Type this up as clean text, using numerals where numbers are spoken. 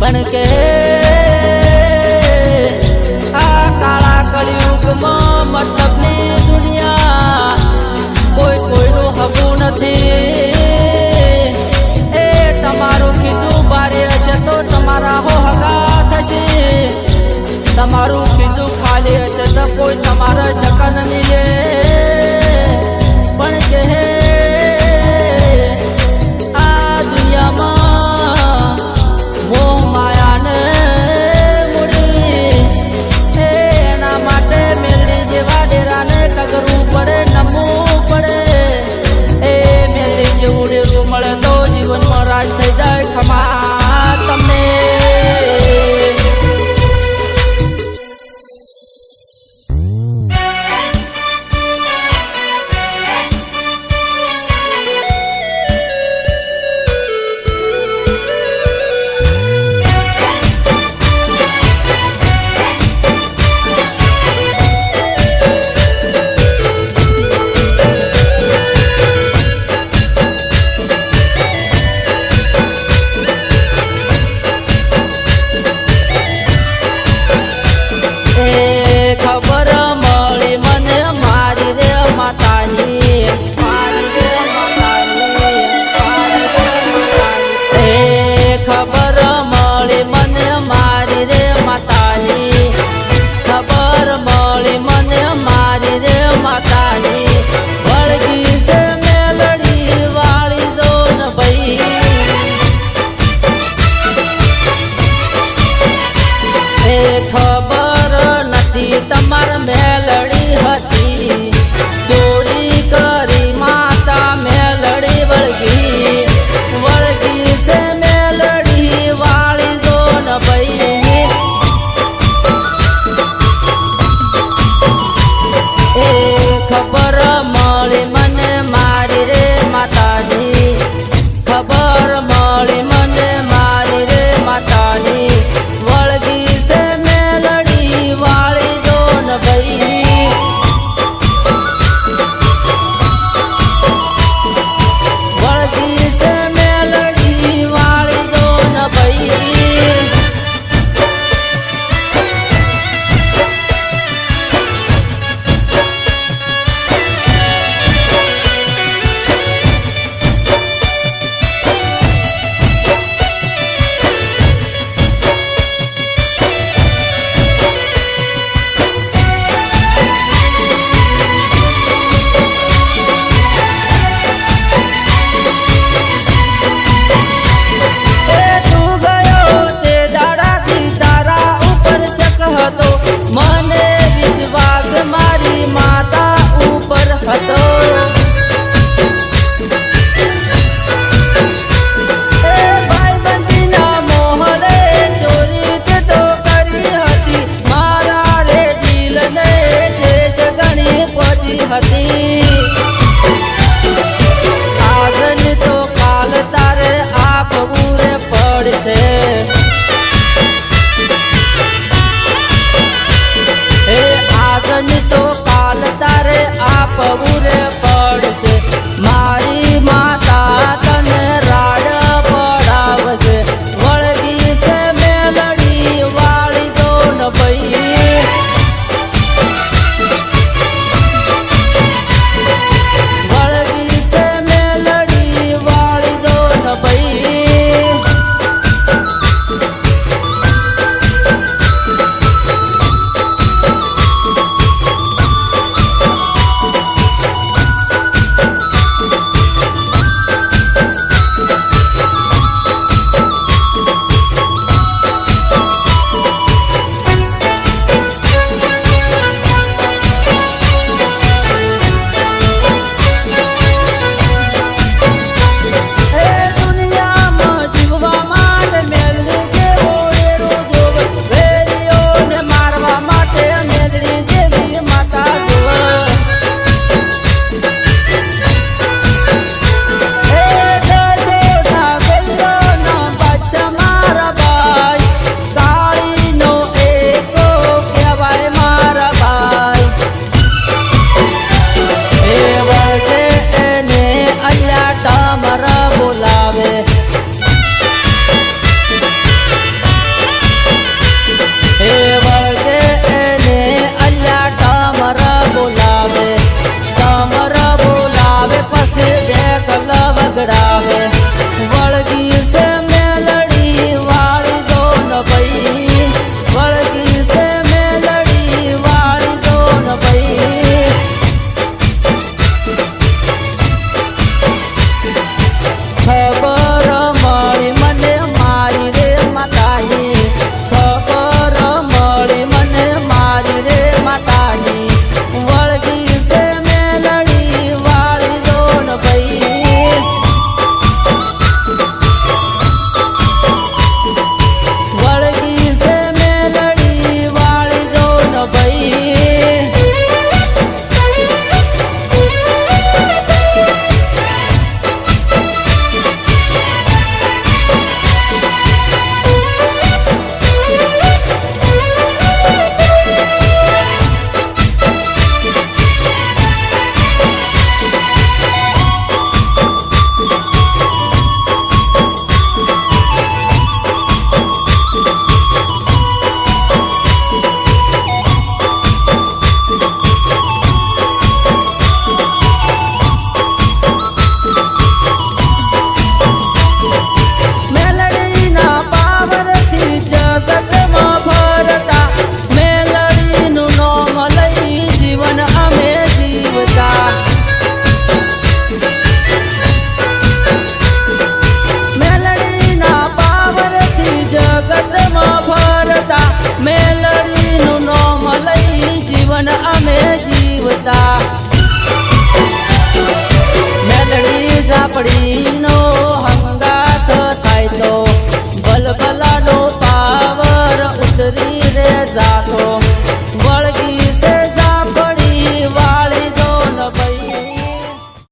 પણ કે આ કાળા કળિયુગમાં મતલબની દુનિયા કોઈ કોઈનું હગું નથી. એ તમારું કીધું બારે હશે તો તમારા હો હગા થશે, તમારું કીધું ખાલી હશે તો કોઈ તમારા શકન નહીં લે. પણ કે આ દુનિયામાં મોહ માયાને મૂડી, એના માટે મેલડી જેવા ડેરાને કગરવું પડે, નમવું પડે. એ મેલડી જેવું ડેરું મળે તો જીવનમાં રાજ થઈ જાય. ખમા તમને ખબર મળી મને મારી રે માતાની, મારી રે માતાની, મારી રે માતાની. એ ખબર મળી મને મારી રે માતાની, ખબર મળી મને મારી રે માતાની. વળગી છે મેલડી વાળી દો ને ભાઈ, એ ખબર તમાર મેલડી હતી ચોરી કરી માતા મેલડી વળગી, વળગી છે મેલડી વાળી દો ને ભાઈ. એ ખબર મળી મને મારી રે માતાજી, ખબર